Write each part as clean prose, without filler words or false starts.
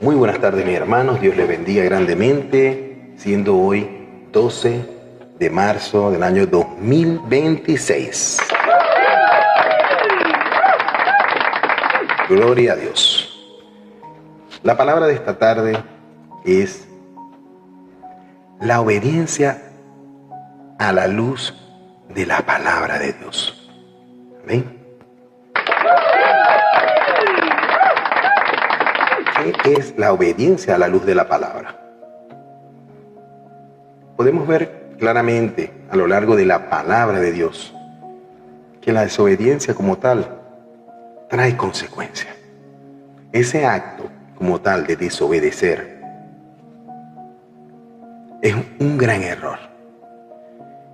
Muy buenas tardes, mis hermanos. Dios les bendiga grandemente, siendo hoy 12 de marzo del año 2026. Gloria a Dios. La palabra de esta tarde es la obediencia a la luz de la palabra de Dios. Amén. ¿Qué es la obediencia a la luz de la palabra? Podemos ver claramente a lo largo de la palabra de Dios que la desobediencia como tal trae consecuencias. Ese acto como tal de desobedecer es un gran error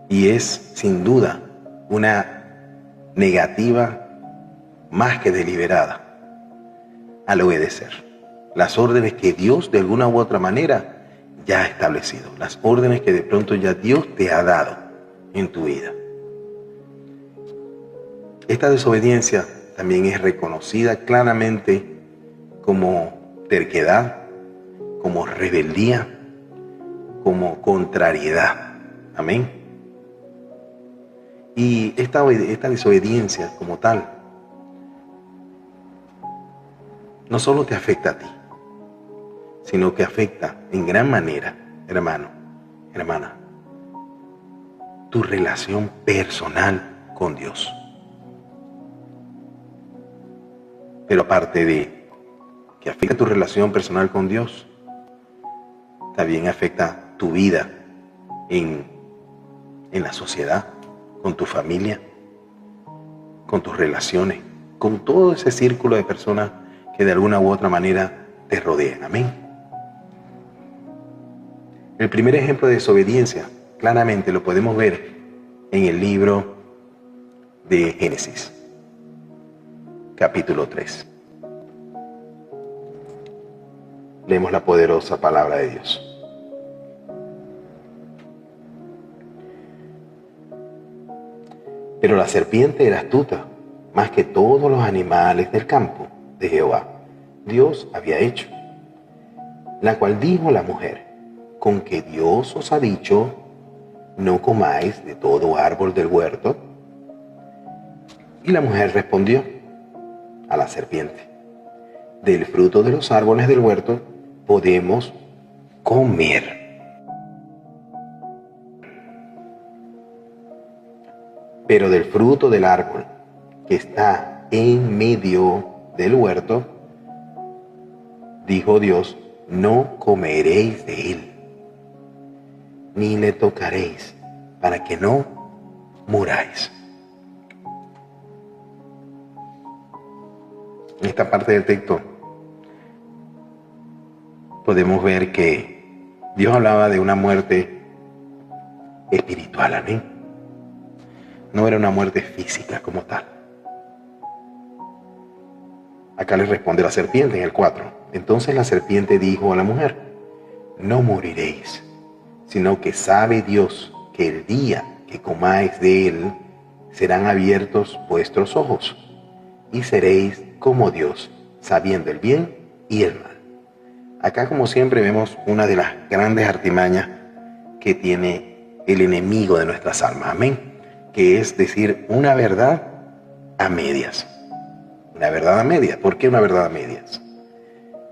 y es sin duda una negativa más que deliberada al obedecer las órdenes que Dios de alguna u otra manera ya ha establecido, las órdenes que de pronto ya Dios te ha dado en tu vida. Esta desobediencia también es reconocida claramente como terquedad, como rebeldía, como contrariedad. Amén. Y esta desobediencia como tal no solo te afecta a ti, sino que afecta en gran manera, hermano, hermana, tu relación personal con Dios. Pero aparte de que afecta tu relación personal con Dios, también afecta tu vida en la sociedad, con tu familia, con tus relaciones, con todo ese círculo de personas que de alguna u otra manera te rodean. Amén. El primer ejemplo de desobediencia claramente lo podemos ver en el libro de Génesis, capítulo 3. Leemos la poderosa palabra de Dios. Pero la serpiente era astuta, más que todos los animales del campo de Jehová, Dios había hecho, la cual dijo a la mujer: ¿con que Dios os ha dicho, no comáis de todo árbol del huerto? Y la mujer respondió a la serpiente: del fruto de los árboles del huerto podemos comer. Pero del fruto del árbol que está en medio del huerto, dijo Dios, no comeréis de él, ni le tocaréis, para que no muráis. En esta parte del texto podemos ver que Dios hablaba de una muerte espiritual, amén. No era una muerte física como tal. Acá le responde la serpiente en el 4. Entonces la serpiente dijo a la mujer: no moriréis, sino que sabe Dios que el día que comáis de él, serán abiertos vuestros ojos, y seréis como Dios, sabiendo el bien y el mal. Acá, como siempre, vemos una de las grandes artimañas que tiene el enemigo de nuestras almas. Amén. Que es decir una verdad a medias. Una verdad a medias. ¿Por qué una verdad a medias?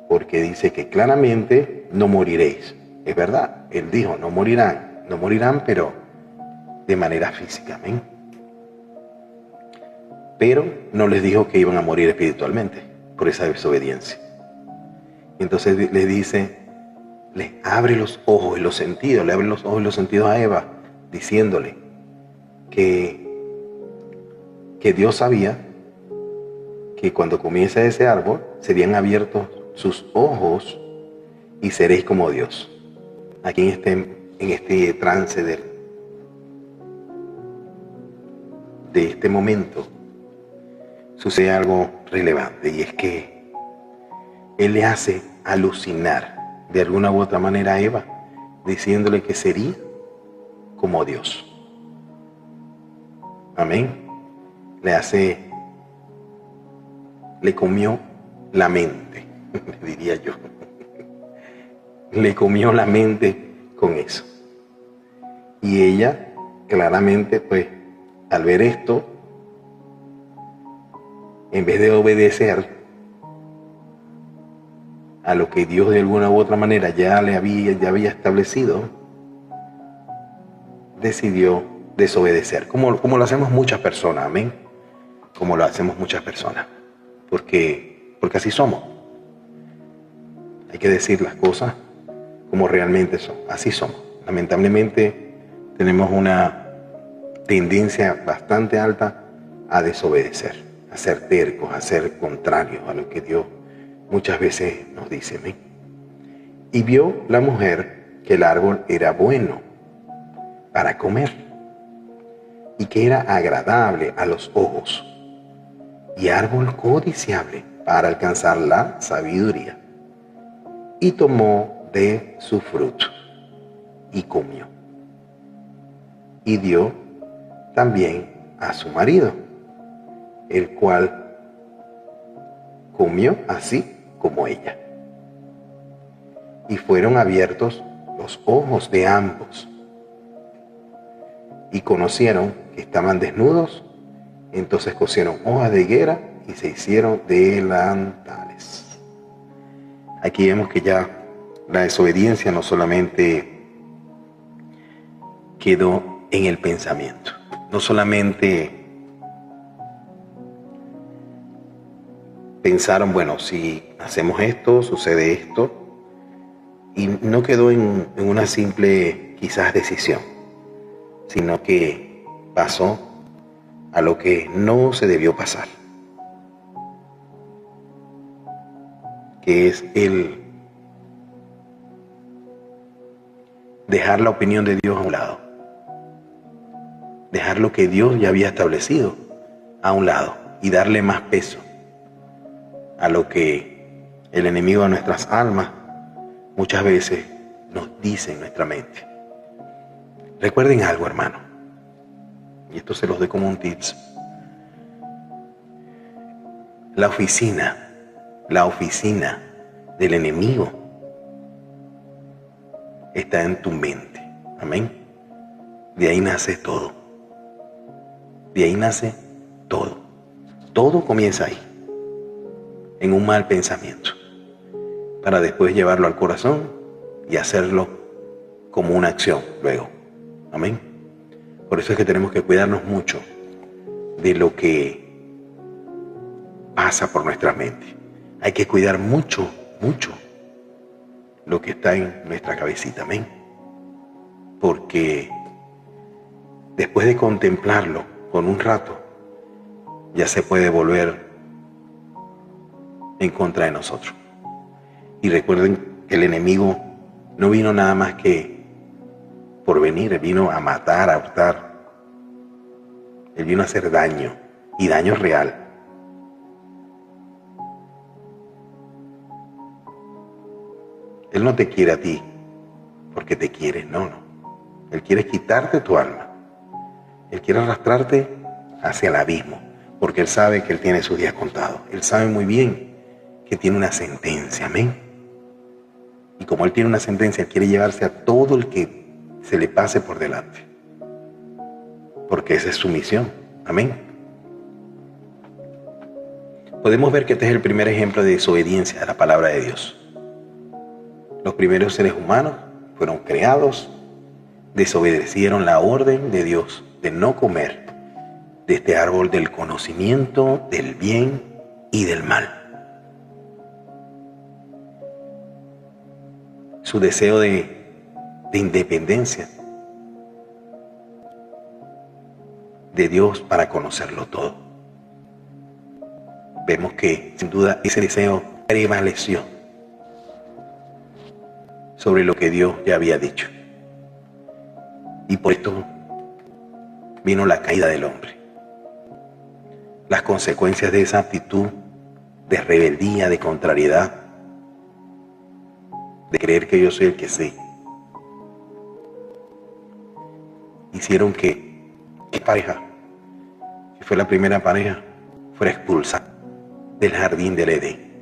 Porque dice que claramente no moriréis. Es verdad, él dijo no morirán, pero de manera física. Amén. Pero no les dijo que iban a morir espiritualmente por esa desobediencia. Entonces les dice, les abre los ojos y los sentidos, le abre los ojos y los sentidos a Eva, diciéndole que Dios sabía que cuando comiese de ese árbol serían abiertos sus ojos y seréis como Dios. Aquí en este trance de este momento sucede algo relevante, y es que Él le hace alucinar de alguna u otra manera a Eva, diciéndole que sería como Dios. Amén. Le comió la mente, diría yo. le comió la mente con eso. Y ella, claramente, pues, al ver esto, en vez de obedecer a lo que Dios de alguna u otra manera ya había establecido, decidió desobedecer, como lo hacemos muchas personas, amén, como lo hacemos muchas personas, porque así somos. Hay que decir las cosas como realmente son, así somos. Lamentablemente tenemos una tendencia bastante alta a desobedecer, a ser tercos, a ser contrarios a lo que Dios muchas veces nos dice, amén. Y vio la mujer que el árbol era bueno para comer y que era agradable a los ojos y árbol codiciable para alcanzar la sabiduría. Y tomó de su fruto y comió. Y dio también a su marido, el cual comió así como ella. Y fueron abiertos los ojos de ambos, y conocieron que estaban desnudos. Entonces cosieron hojas de higuera y se hicieron delantales. Aquí vemos que ya la desobediencia no solamente quedó en el pensamiento, no solamente pensaron, bueno, si hacemos esto, sucede esto, y no quedó en una simple quizás decisión, sino que pasó a lo que no se debió pasar, que es el dejar la opinión de Dios a un lado, dejar lo que Dios ya había establecido a un lado y darle más peso a lo que el enemigo de nuestras almas muchas veces nos dice en nuestra mente. Recuerden algo, hermano, y esto se los doy como un tips. La oficina del enemigo está en tu mente. Amén. De ahí nace todo. De ahí nace todo. Todo comienza ahí, en un mal pensamiento, para después llevarlo al corazón y hacerlo como una acción luego. Amén. Por eso es que tenemos que cuidarnos mucho de lo que pasa por nuestra mente. Hay que cuidar mucho, mucho lo que está en nuestra cabecita. Amén. Porque después de contemplarlo por un rato, ya se puede volver en contra de nosotros. Y recuerden que el enemigo no vino nada más que por venir, él vino a matar, a hurtar. Él vino a hacer daño, y daño real. Él no te quiere a ti porque te quiere, no. Él quiere quitarte tu alma. Él quiere arrastrarte hacia el abismo, porque él sabe que él tiene sus días contados. Él sabe muy bien que tiene una sentencia, amén. Y como él tiene una sentencia, él quiere llevarse a todo el que se le pase por delante, porque esa es su misión, amén. Podemos ver que este es el primer ejemplo de desobediencia a la palabra de Dios. Los primeros seres humanos fueron creados, desobedecieron la orden de Dios de no comer de este árbol del conocimiento del bien y del mal. Su deseo de independencia de Dios para conocerlo todo. Vemos que sin duda ese deseo prevaleció sobre lo que Dios ya había dicho. Y por esto vino la caída del hombre. Las consecuencias de esa actitud de rebeldía, de contrariedad, de creer que yo soy el que sé, hicieron que pareja, que fue la primera pareja, fuera expulsada del jardín del Edén.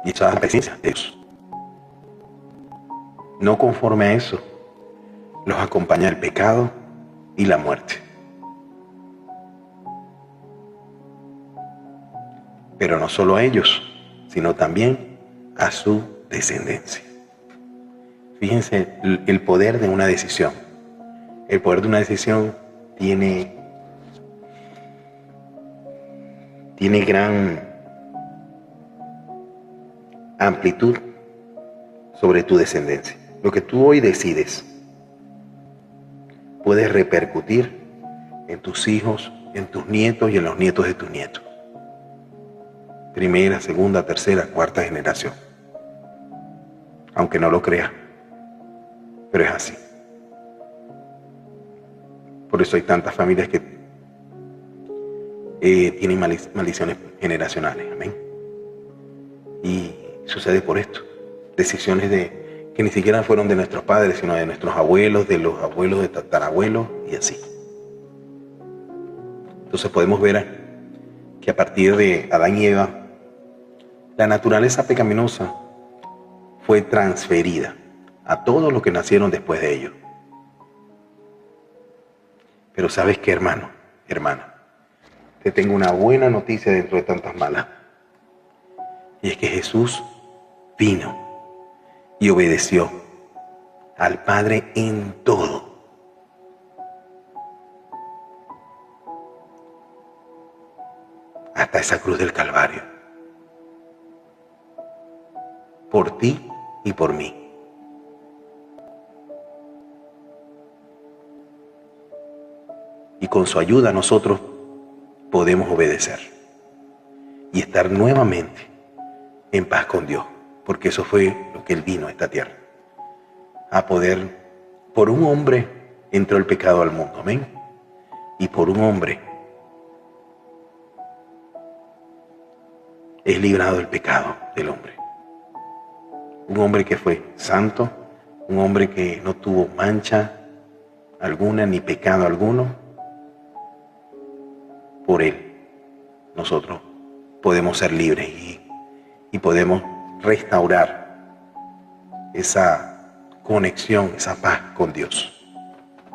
Y esa presencia de Dios. No conforme a eso, los acompaña el pecado y la muerte. Pero no solo a ellos, sino también a su descendencia. Fíjense el poder de una decisión. El poder de una decisión tiene gran amplitud sobre tu descendencia. Lo que tú hoy decides puede repercutir en tus hijos, en tus nietos y en los nietos de tus nietos. Primera, segunda, tercera, cuarta generación. Aunque no lo creas, pero es así. Por eso hay tantas familias que tienen maldiciones generacionales. Amén. Y sucede por esto. Decisiones que ni siquiera fueron de nuestros padres, sino de nuestros abuelos, de los abuelos, de tatarabuelos y así. Entonces podemos ver que a partir de Adán y Eva, la naturaleza pecaminosa fue transferida a todos los que nacieron después de ellos. Pero ¿sabes qué, hermano, hermana? Te tengo una buena noticia dentro de tantas malas. Y es que Jesús vino y obedeció al Padre en todo. Hasta esa cruz del Calvario. Por ti y por mí. Y con su ayuda nosotros podemos obedecer y estar nuevamente en paz con Dios, porque eso fue lo que Él vino a esta tierra, a poder, por un hombre entró el pecado al mundo, amén, y por un hombre es librado el pecado del hombre, un hombre que fue santo, un hombre que no tuvo mancha alguna ni pecado alguno. Por Él nosotros podemos ser libres y podemos restaurar esa conexión, esa paz con Dios.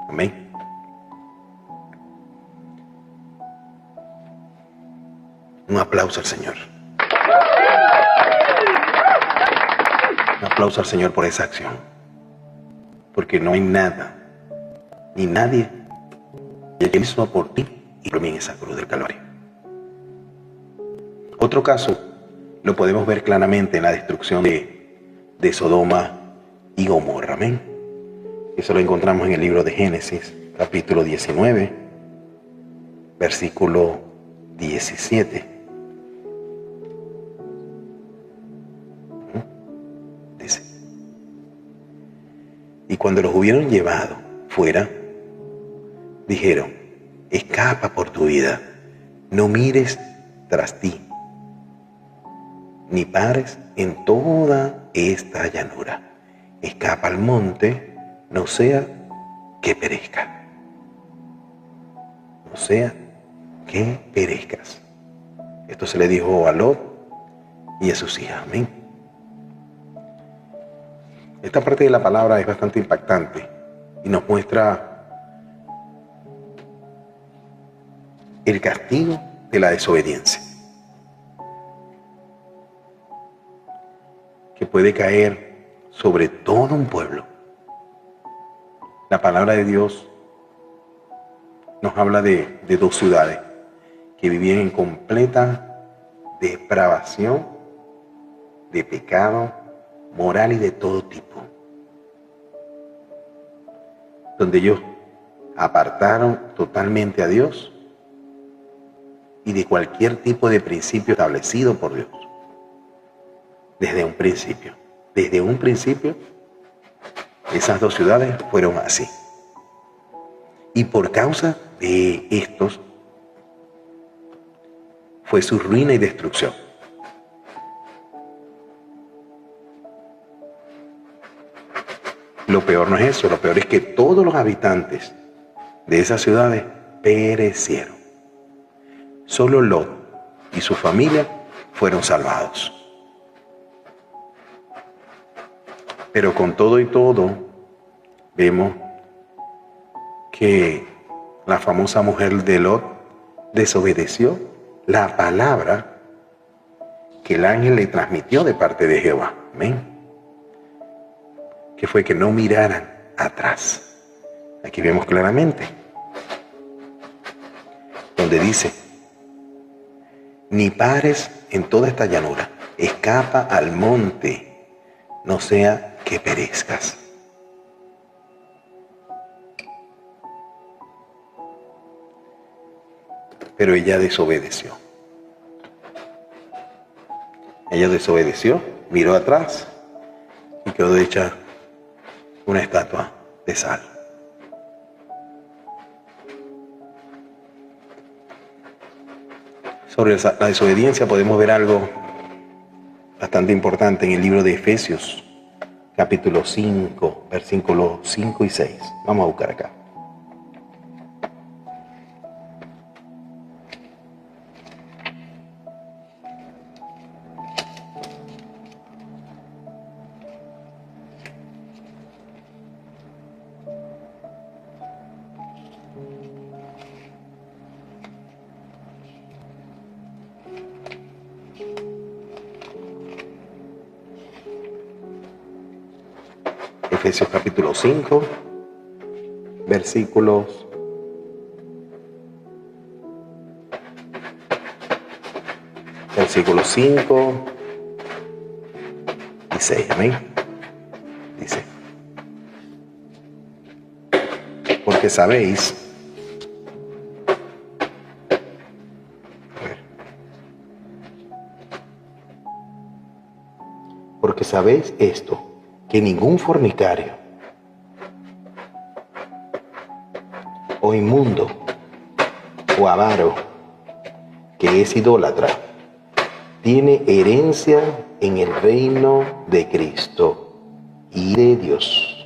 Amén. Un aplauso al Señor. Un aplauso al Señor por esa acción. Porque no hay nada, ni nadie que hizo por ti y por mí en esa cruz del Calvario. Otro caso lo podemos ver claramente en la destrucción de Sodoma y Gomorra. Amén. Eso lo encontramos en el libro de Génesis, capítulo 19, versículo 17. Dice: y cuando los hubieron llevado fuera, dijeron: escapa por tu vida, no mires tras ti, ni pares en toda esta llanura. Escapa al monte, no sea que perezca. No sea que perezcas. Esto se le dijo a Lot y a sus hijas. Amén. Esta parte de la palabra es bastante impactante y nos muestra el castigo de la desobediencia, que puede caer sobre todo un pueblo. La palabra de Dios nos habla de dos ciudades que vivían en completa depravación, de pecado moral y de todo tipo, donde ellos apartaron totalmente a Dios y de cualquier tipo de principio establecido por Dios. Desde un principio, esas dos ciudades fueron así. Y por causa de estos, fue su ruina y destrucción. Lo peor no es eso, lo peor es que todos los habitantes de esas ciudades perecieron. Solo Lot y su familia fueron salvados. Pero con todo y todo, vemos que la famosa mujer de Lot desobedeció la palabra que el ángel le transmitió de parte de Jehová. Amén. Que fue que no miraran atrás. Aquí vemos claramente, donde dice, ni pares en toda esta llanura, escapa al monte, no sea que perezcas. Pero ella desobedeció. Ella desobedeció, miró atrás y quedó hecha una estatua de sal. Sobre la desobediencia podemos ver algo bastante importante en el libro de Efesios, capítulo 5, versículos 5 y 6. Vamos a buscar acá. Efesios capítulo 5, versículos 5 y 6. Amén. Dice, porque sabéis, porque sabéis esto, que ningún fornicario o inmundo o avaro que es idólatra tiene herencia en el reino de Cristo y de Dios.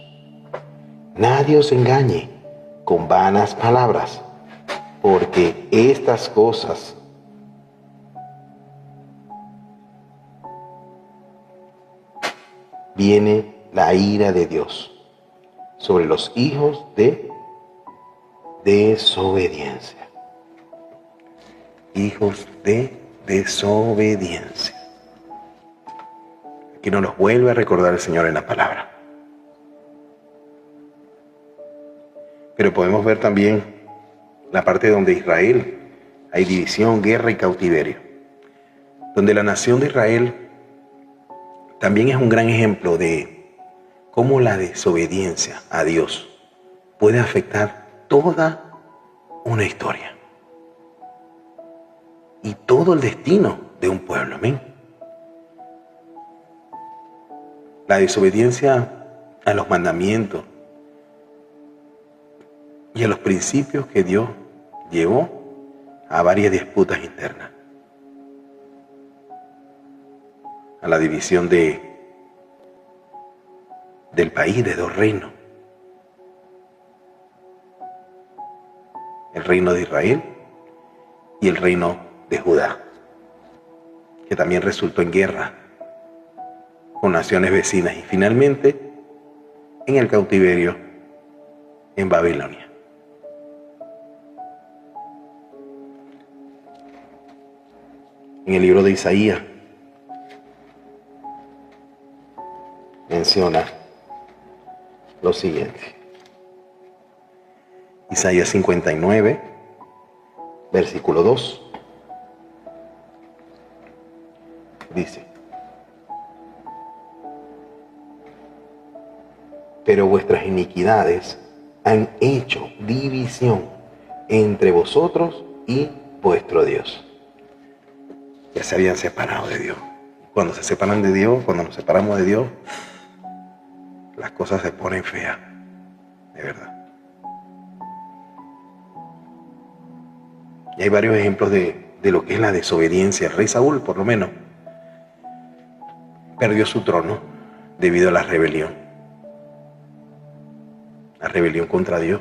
Nadie os engañe con vanas palabras, porque estas cosas viene la ira de Dios sobre los hijos de desobediencia. Hijos de desobediencia. Aquí nos los vuelve a recordar el Señor en la palabra. Pero podemos ver también la parte donde Israel hay división, guerra y cautiverio. Donde la nación de Israel también es un gran ejemplo de cómo la desobediencia a Dios puede afectar toda una historia y todo el destino de un pueblo. Amén. La desobediencia a los mandamientos y a los principios que Dios llevó a varias disputas internas, a la división del país de dos reinos, el reino de Israel y el reino de Judá, que también resultó en guerra con naciones vecinas y finalmente en el cautiverio en Babilonia. En el libro de Isaías menciona lo siguiente. Isaías 59, versículo 2. Dice, pero vuestras iniquidades han hecho división entre vosotros y vuestro Dios. Ya se habían separado de Dios. Cuando se separan de Dios, cuando nos separamos de Dios, las cosas se ponen feas, de verdad. Y hay varios ejemplos de lo que es la desobediencia. El rey Saúl, por lo menos, perdió su trono debido a la rebelión contra Dios.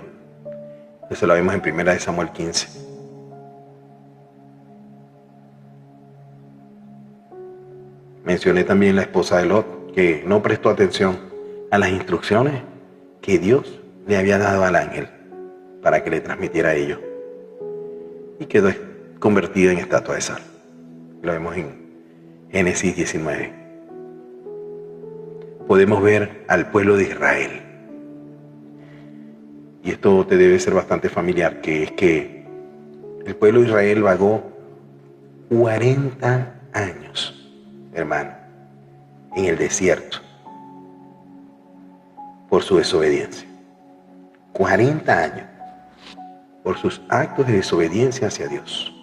Eso lo vemos en 1 Samuel 15. Mencioné también la esposa de Lot, que no prestó atención a las instrucciones que Dios le había dado al ángel para que le transmitiera a ellos. Y quedó convertida en estatua de sal. Lo vemos en Génesis 19. Podemos ver al pueblo de Israel. Y esto te debe ser bastante familiar, que es que el pueblo de Israel vagó 40 años, hermano, en el desierto por su desobediencia. 40 años por sus actos de desobediencia hacia Dios.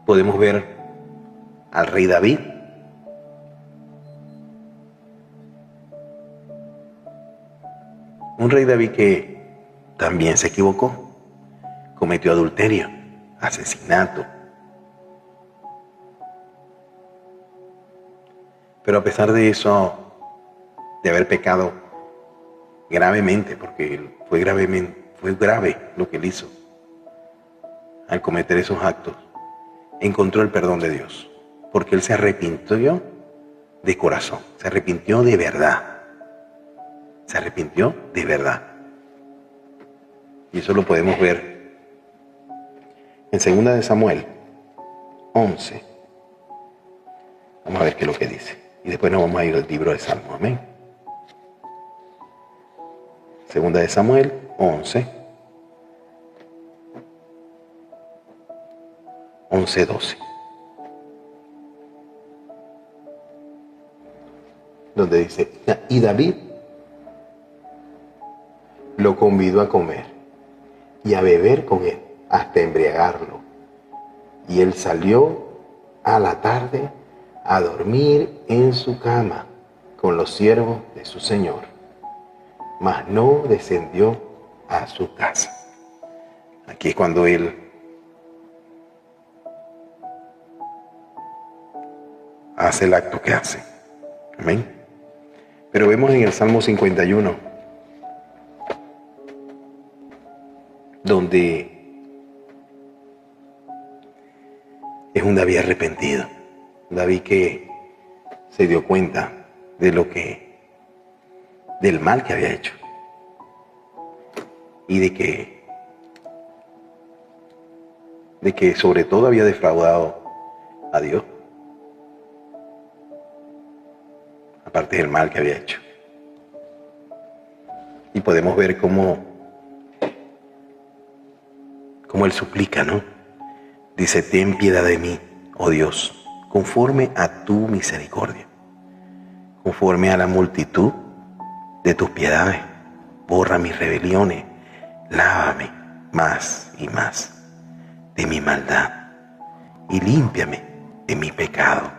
Podemos ver al rey David. Un rey David que también se equivocó, cometió adulterio, asesinato. Pero a pesar de eso, de haber pecado gravemente, porque fue grave lo que él hizo, al cometer esos actos, encontró el perdón de Dios, porque él se arrepintió de corazón, se arrepintió de verdad. Se arrepintió de verdad. Y eso lo podemos ver en 2 de Samuel 11. Vamos a ver qué es lo que dice. Y después nos vamos a ir al libro de Salmos. Amén. 2 de Samuel 11. 11:12. Donde dice, y David lo convidó a comer y a beber con él hasta embriagarlo. Y él salió a la tarde a dormir en su cama con los siervos de su señor, mas no descendió a su casa. Aquí es cuando él hace el acto que hace. Amén. Pero vemos en el Salmo 51, donde es un David arrepentido, David que se dio cuenta del mal que había hecho y de que sobre todo había defraudado a Dios, aparte del mal que había hecho. Y podemos ver cómo él suplica, ¿no? Dice, ten piedad de mí, oh Dios, conforme a tu misericordia, conforme a la multitud de tus piedades, borra mis rebeliones, lávame más y más de mi maldad y límpiame de mi pecado,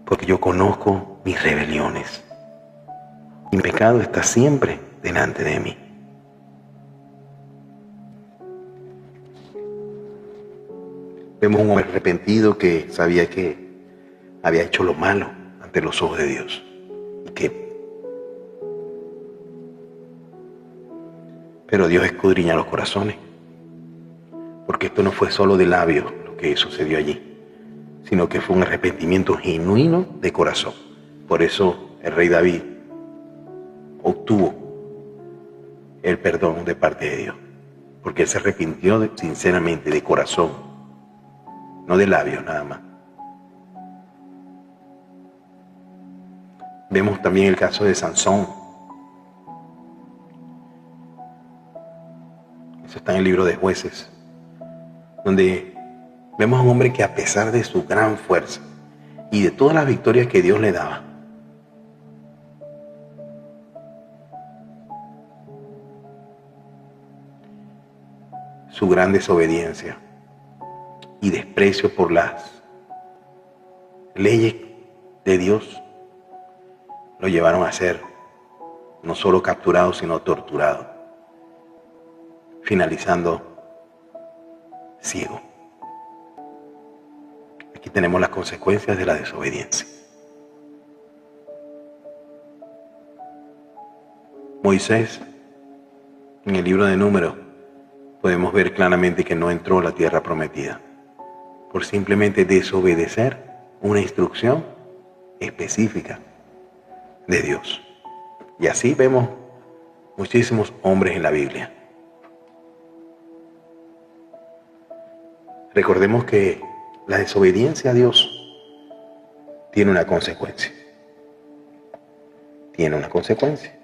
porque yo conozco mis rebeliones y mi pecado está siempre delante de mí. Vemos un hombre arrepentido que sabía que había hecho lo malo ante los ojos de Dios pero Dios escudriña los corazones, porque esto no fue solo de labios lo que sucedió allí, sino que fue un arrepentimiento genuino de corazón. Por eso el rey David obtuvo el perdón de parte de Dios, porque él se arrepintió sinceramente de corazón, no de labios nada más. Vemos también el caso de Sansón. Eso está en el libro de Jueces, donde vemos a un hombre que a pesar de su gran fuerza y de todas las victorias que Dios le daba, su gran desobediencia y desprecio por las leyes de Dios lo llevaron a ser no solo capturado, sino torturado, finalizando ciego. Aquí tenemos las consecuencias de la desobediencia. Moisés, en el libro de Números, podemos ver claramente que no entró a la tierra prometida, por simplemente desobedecer una instrucción específica de Dios. Y así vemos muchísimos hombres en la Biblia. Recordemos que la desobediencia a Dios tiene una consecuencia. Tiene una consecuencia.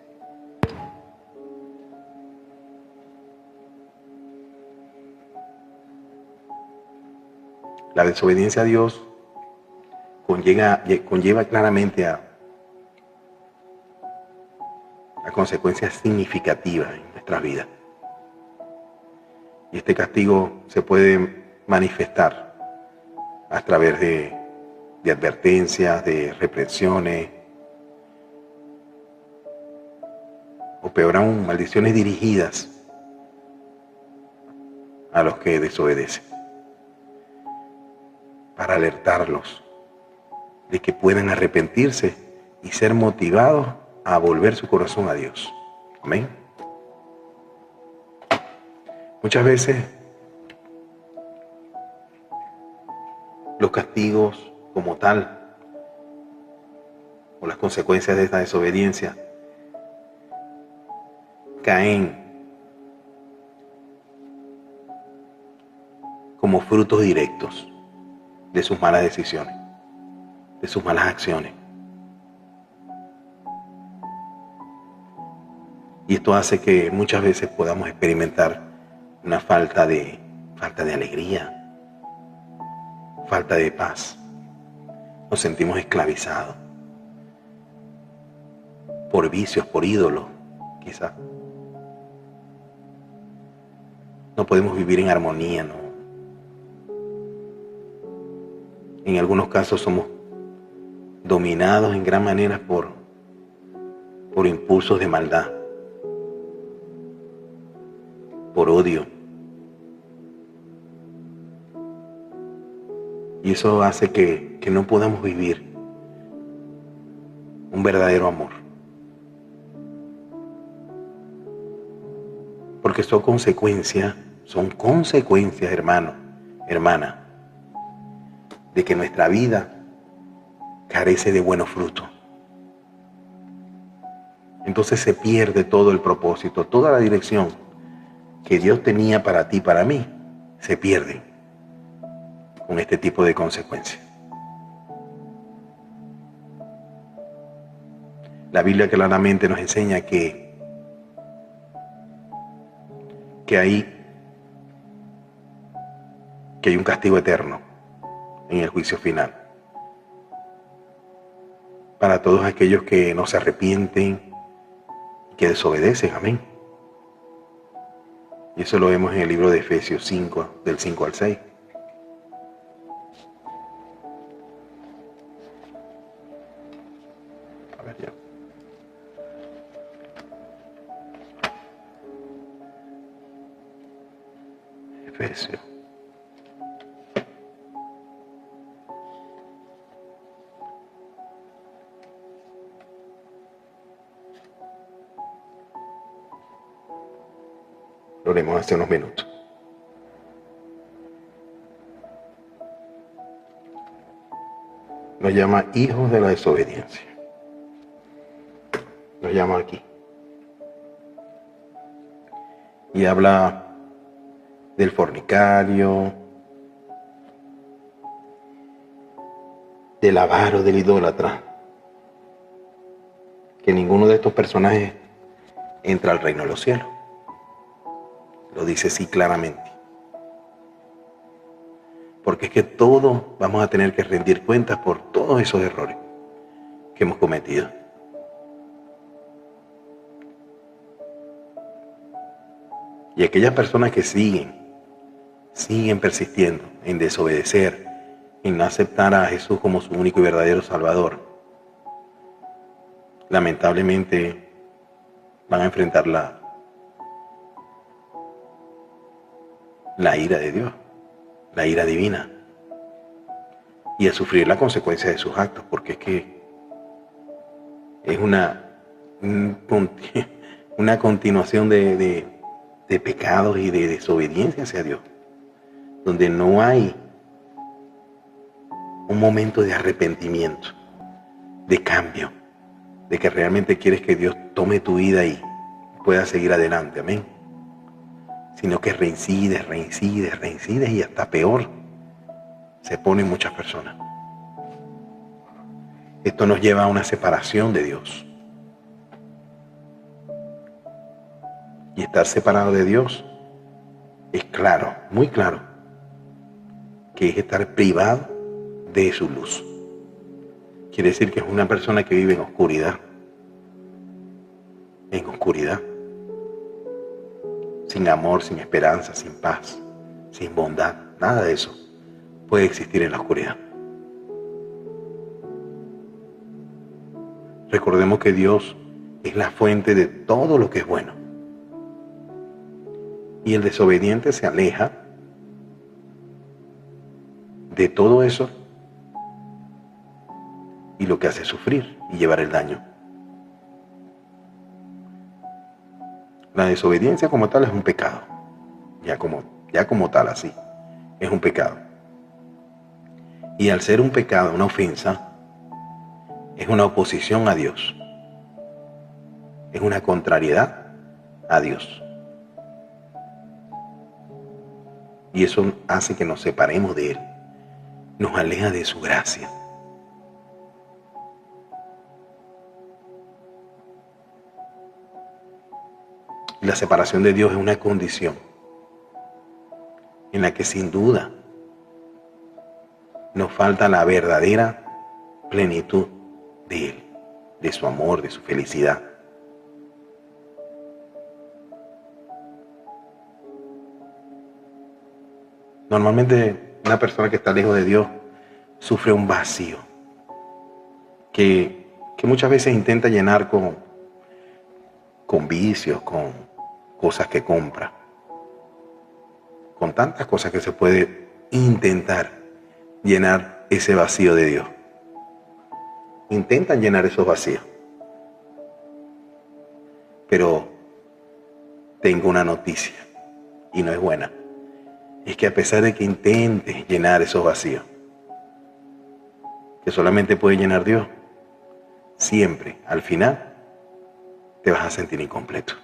La desobediencia a Dios conlleva claramente a consecuencias significativas en nuestras vidas. Y este castigo se puede manifestar a través de advertencias, de reprensiones, o peor aún, maldiciones dirigidas a los que desobedecen, para alertarlos de que puedan arrepentirse y ser motivados a volver su corazón a Dios. Amén. Muchas veces los castigos como tal, o las consecuencias de esta desobediencia, caen como frutos directos de sus malas decisiones, de sus malas acciones. Y esto hace que muchas veces podamos experimentar una falta de alegría, falta de paz. Nos sentimos esclavizados por vicios, por ídolos, quizás. No podemos vivir en armonía, ¿no? En algunos casos somos dominados en gran manera por impulsos de maldad, por odio. Y eso hace que no podamos vivir un verdadero amor. Porque son consecuencias, hermano, hermana, de que nuestra vida carece de buenos frutos. Entonces se pierde todo el propósito, toda la dirección que Dios tenía para ti y para mí, se pierde con este tipo de consecuencias. La Biblia claramente nos enseña que hay un castigo eterno en el juicio final para todos aquellos que no se arrepienten y que desobedecen. Amén. Y eso lo vemos en el libro de Efesios 5, del 5 al 6. A ver ya. Efesios. Lo leemos hace unos minutos. Nos llama hijos de la desobediencia. Nos llama aquí. Y habla del fornicario, del avaro, del idólatra. Que ninguno de estos personajes entra al reino de los cielos. Lo dice así claramente. Porque es que todos vamos a tener que rendir cuentas por todos esos errores que hemos cometido. Y aquellas personas que siguen persistiendo en desobedecer, en no aceptar a Jesús como su único y verdadero Salvador, lamentablemente van a enfrentar la ira de Dios, la ira divina, y a sufrir la consecuencia de sus actos, porque es que es una continuación de pecados y de desobediencia hacia Dios, donde no hay un momento de arrepentimiento, de cambio, de que realmente quieres que Dios tome tu vida y puedas seguir adelante, amén. Sino que reincides y hasta peor se ponen muchas personas. Esto nos lleva a una separación de Dios. Y estar separado de Dios es claro, muy claro, que es estar privado de su luz. Quiere decir que es una persona que vive en oscuridad, sin amor, sin esperanza, sin paz, sin bondad, nada de eso puede existir en la oscuridad. Recordemos que Dios es la fuente de todo lo que es bueno. Y el desobediente se aleja de todo eso y lo que hace es sufrir y llevar el daño. La desobediencia como tal es un pecado. Ya como tal así, es un pecado. Y al ser un pecado, una ofensa, es una oposición a Dios. Es una contrariedad a Dios. Y eso hace que nos separemos de Él. Nos aleja de su gracia. Y la separación de Dios es una condición en la que sin duda nos falta la verdadera plenitud de Él, de su amor, de su felicidad. Normalmente una persona que está lejos de Dios sufre un vacío que muchas veces intenta llenar con vicios, con cosas que compra, con tantas cosas que se puede intentar llenar ese vacío de Dios. Intentan llenar esos vacíos. Pero tengo una noticia, y no es buena. Es que a pesar de que intentes llenar esos vacíos, que solamente puede llenar Dios, siempre, al final, te vas a sentir incompleto.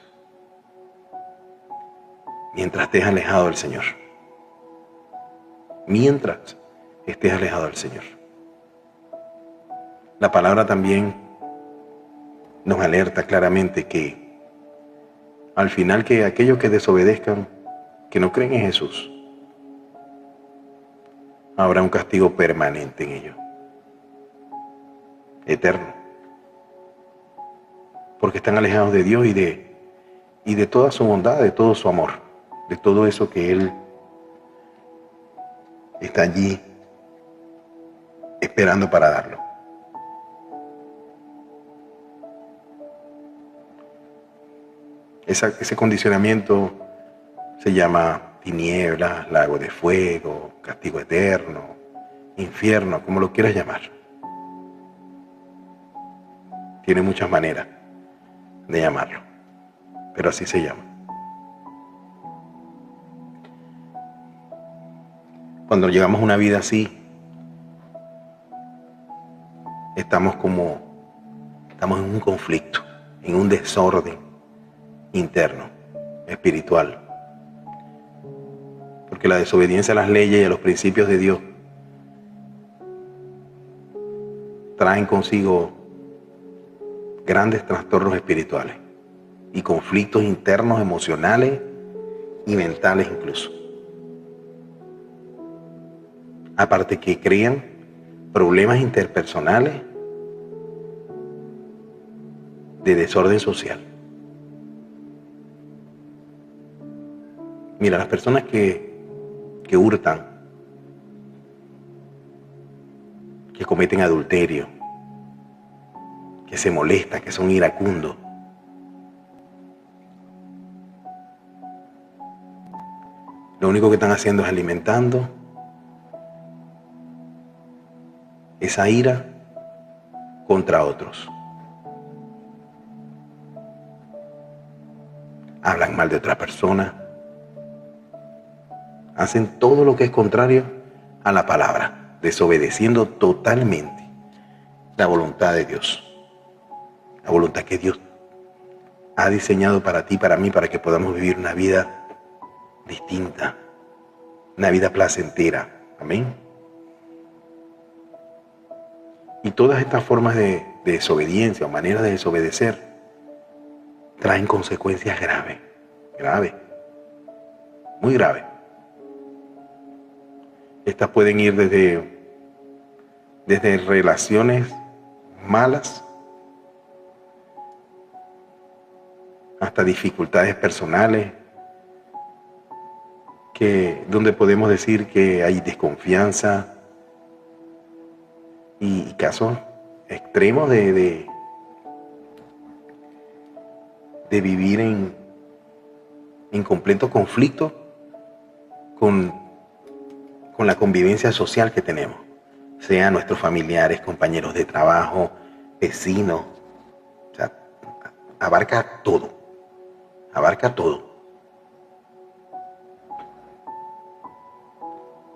Mientras estés alejado del Señor. Mientras estés alejado del Señor. La palabra también nos alerta claramente que al final que aquellos que desobedezcan, que no creen en Jesús, habrá un castigo permanente en ellos, eterno, porque están alejados de Dios y de toda su bondad, de todo su amor, de todo eso que Él está allí esperando para darlo. Ese condicionamiento se llama tinieblas, lago de fuego, castigo eterno, infierno, como lo quieras llamar. Tiene muchas maneras de llamarlo, pero así se llama. Cuando llegamos a una vida así, estamos en un conflicto, en un desorden interno, espiritual. Porque la desobediencia a las leyes y a los principios de Dios traen consigo grandes trastornos espirituales y conflictos internos, emocionales y mentales incluso. Aparte que crean problemas interpersonales de desorden social. Mira, las personas que hurtan, que cometen adulterio, que se molestan, que son iracundos, lo único que están haciendo es alimentando esa ira contra otros. Hablan mal de otra persona. Hacen todo lo que es contrario a la palabra. desobedeciendo totalmente la voluntad de Dios. La voluntad que Dios ha diseñado para ti, para mí, para que podamos vivir una vida distinta, una vida placentera. Amén. Y todas estas formas de desobediencia o maneras de desobedecer traen consecuencias graves, muy graves. Estas pueden ir desde relaciones malas hasta dificultades personales, donde podemos decir que hay desconfianza y casos extremos de vivir en completo conflicto con la convivencia social que tenemos, sean nuestros familiares, compañeros de trabajo, vecinos. O sea, abarca todo.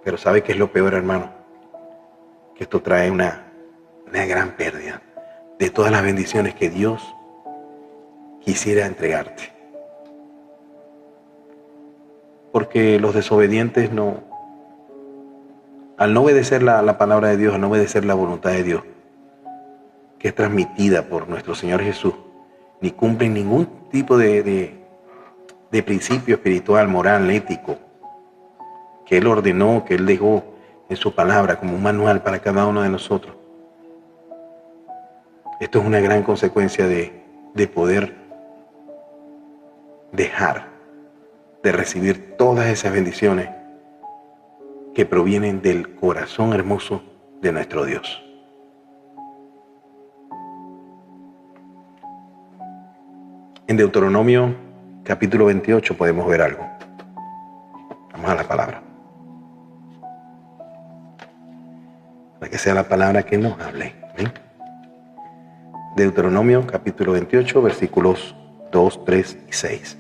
Pero ¿sabe qué es lo peor, hermano? Que esto trae una gran pérdida de todas las bendiciones que Dios quisiera entregarte. Porque los desobedientes al no obedecer la palabra de Dios, al no obedecer la voluntad de Dios, que es transmitida por nuestro Señor Jesús, ni cumplen ningún tipo de principio espiritual, moral, ético, que Él ordenó, que Él dejó en su palabra como un manual para cada uno de nosotros. Esto es una gran consecuencia de poder dejar de recibir todas esas bendiciones que provienen del corazón hermoso de nuestro Dios. En Deuteronomio capítulo 28 podemos ver algo. Vamos a la palabra. Para que sea la palabra que nos hable. ¿Sí? Deuteronomio capítulo 28, versículos 2, 3 y 6.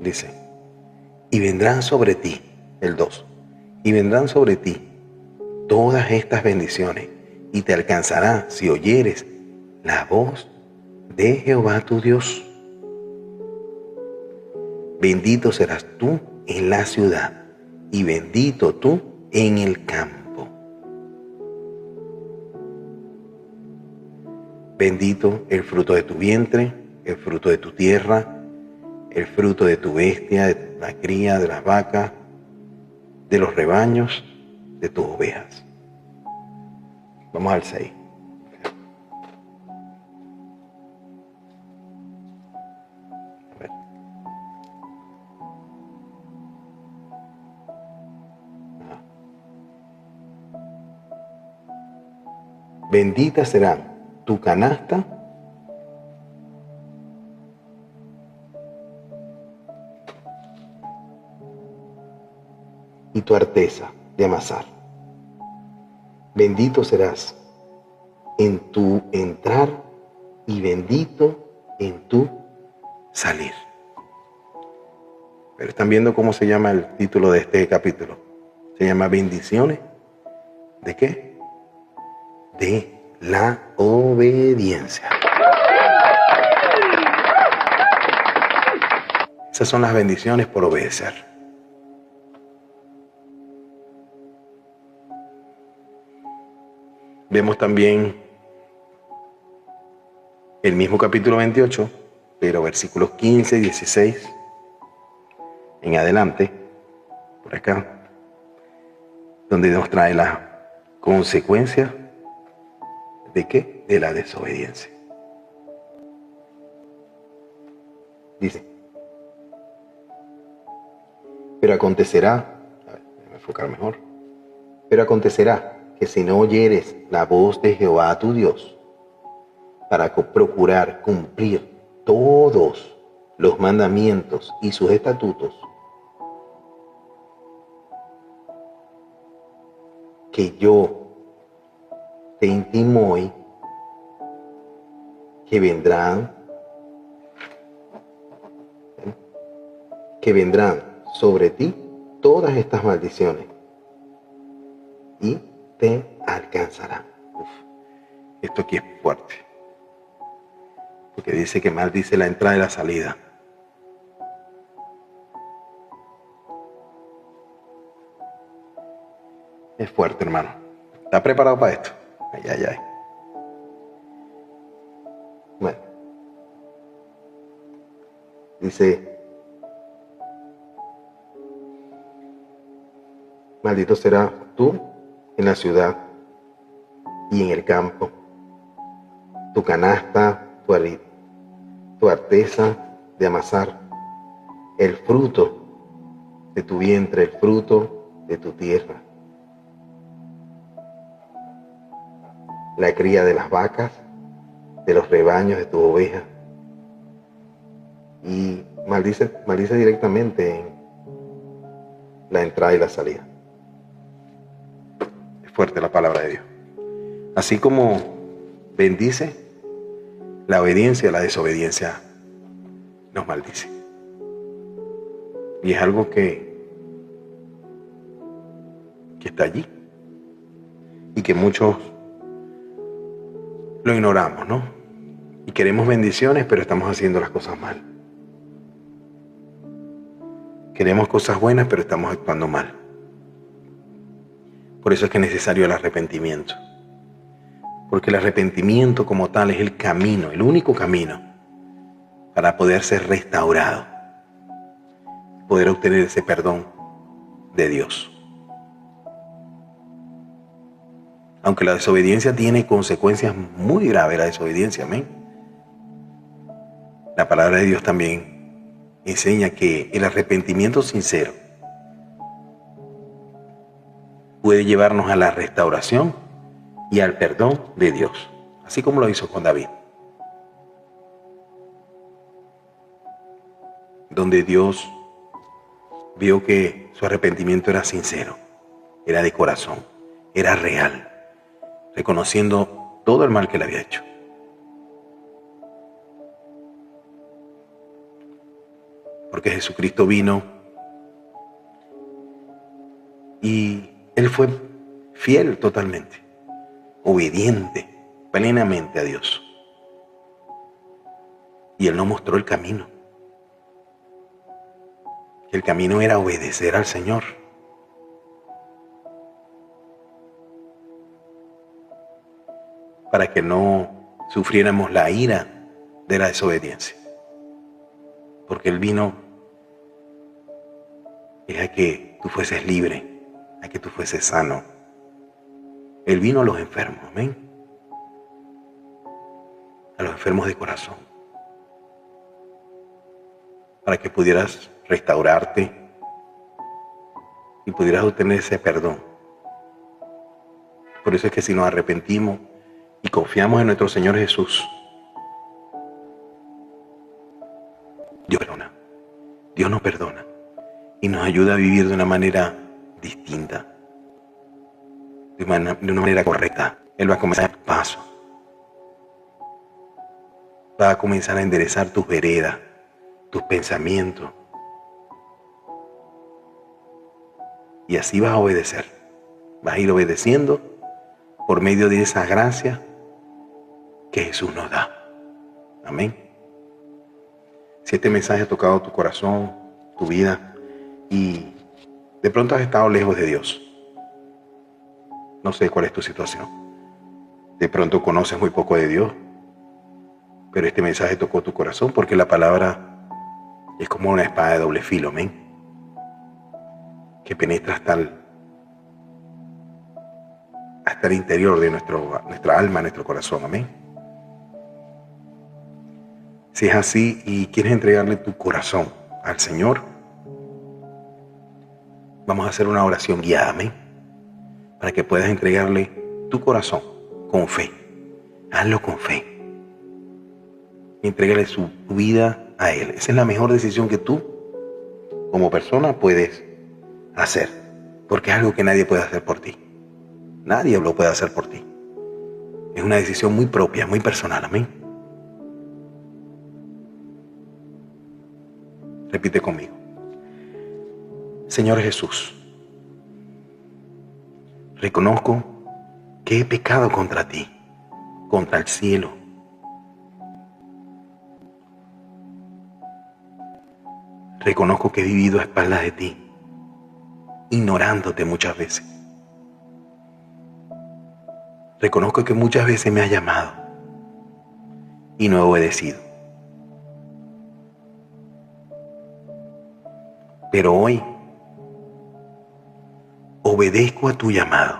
Dice, y vendrán sobre ti, el 2, y vendrán sobre ti todas estas bendiciones, y te alcanzará si oyeres la voz de Jehová tu Dios. Bendito serás tú en la ciudad, y bendito tú en el campo. Bendito el fruto de tu vientre, el fruto de tu tierra, el fruto de tu bestia, de la cría, de las vacas, de los rebaños, de tus ovejas. Vamos al 6. A ver. Bendita será tu canasta y tu arteza de amasar. Bendito serás en tu entrar y bendito en tu salir. Pero están viendo cómo se llama el título de este capítulo. Se llama bendiciones. ¿De qué? De la obediencia. Esas son las bendiciones por obedecer. Vemos también el mismo capítulo 28, pero versículos 15 y 16 en adelante, por acá, donde nos trae la consecuencia ¿de qué? De la desobediencia. Dice, pero acontecerá, a ver, déjame enfocar mejor, pero acontecerá que si no oyeres la voz de Jehová tu Dios, para procurar cumplir todos los mandamientos y sus estatutos que yo te intimo hoy, que vendrán sobre ti todas estas maldiciones y te alcanzarán. Uf, esto aquí es fuerte, porque dice que maldice la entrada y la salida. Es fuerte, hermano. ¿Estás preparado para esto? Ay, ay, ay. Bueno, dice: maldito serás tú en la ciudad y en el campo, tu canasta, tu arteza de amasar, el fruto de tu vientre, el fruto de tu tierra, la cría de las vacas, de los rebaños de tu oveja. Y maldice directamente en la entrada y la salida. Es fuerte la palabra de Dios. Así como bendice, la obediencia, la desobediencia nos maldice. Y es algo que está allí y que muchos lo ignoramos, ¿no? Y queremos bendiciones, pero estamos haciendo las cosas mal. Queremos cosas buenas, pero estamos actuando mal. Por eso es que es necesario el arrepentimiento. Porque el arrepentimiento como tal es el camino, el único camino para poder ser restaurado, poder obtener ese perdón de Dios. Aunque la desobediencia tiene consecuencias muy graves, la desobediencia, amén. La palabra de Dios también enseña que el arrepentimiento sincero puede llevarnos a la restauración y al perdón de Dios, así como lo hizo con David, donde Dios vio que su arrepentimiento era sincero, era de corazón, era real, reconociendo todo el mal que le había hecho. Porque Jesucristo vino y Él fue fiel totalmente, obediente plenamente a Dios. Y Él nos mostró el camino. El camino era obedecer al Señor. Para que no sufriéramos la ira de la desobediencia. Porque Él vino es a que tú fueses libre, a que tú fueses sano. Él vino a los enfermos, amén. A los enfermos de corazón. Para que pudieras restaurarte y pudieras obtener ese perdón. Por eso es que si nos arrepentimos y confiamos en nuestro Señor Jesús, Dios perdona, Dios nos perdona y nos ayuda a vivir de una manera distinta, de una manera correcta. Él va a comenzar tu paso, va a comenzar a enderezar tus veredas, tus pensamientos, y así vas a obedecer, vas a ir obedeciendo por medio de esa gracia que Jesús nos da. Amén. Si este mensaje ha tocado tu corazón, tu vida, y de pronto has estado lejos de Dios, no sé cuál es tu situación. De pronto conoces muy poco de Dios, pero este mensaje tocó tu corazón porque la palabra es como una espada de doble filo, amén, que penetra hasta el interior de nuestra alma, nuestro corazón, amén. Si es así y quieres entregarle tu corazón al Señor, vamos a hacer una oración guiada, amén, para que puedas entregarle tu corazón con fe. Hazlo con fe. Entrégale tu vida a Él. Esa es la mejor decisión que tú, como persona, puedes hacer, porque es algo que nadie puede hacer por ti. Nadie lo puede hacer por ti. Es una decisión muy propia, muy personal, amén. Repite conmigo. Señor Jesús, reconozco que he pecado contra ti, contra el cielo. Reconozco que he vivido a espaldas de ti, ignorándote muchas veces. Reconozco que muchas veces me has llamado y no he obedecido. Pero hoy obedezco a tu llamado,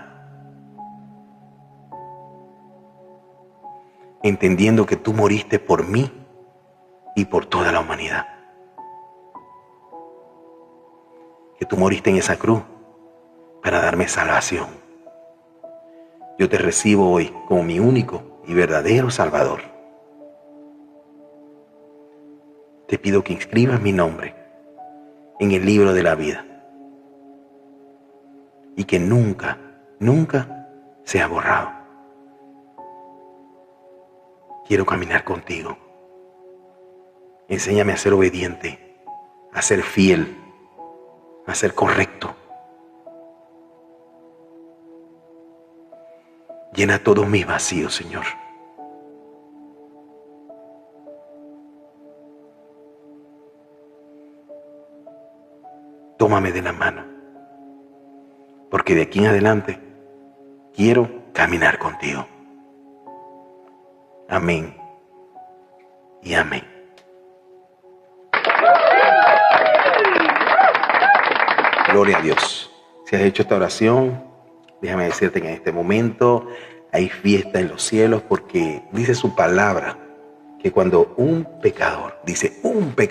entendiendo que tú moriste por mí y por toda la humanidad. Que tú moriste en esa cruz para darme salvación. Yo te recibo hoy como mi único y verdadero Salvador. Te pido que inscribas mi nombre en el libro de la vida y que nunca, nunca sea borrado. Quiero caminar contigo. Enséñame a ser obediente, a ser fiel, a ser correcto. Llena todos mis vacíos, Señor. Tómame de la mano, porque de aquí en adelante quiero caminar contigo. Amén y amén. Gloria a Dios. Si has hecho esta oración, déjame decirte que en este momento hay fiesta en los cielos, porque dice su palabra que cuando un pecador, dice un pecador,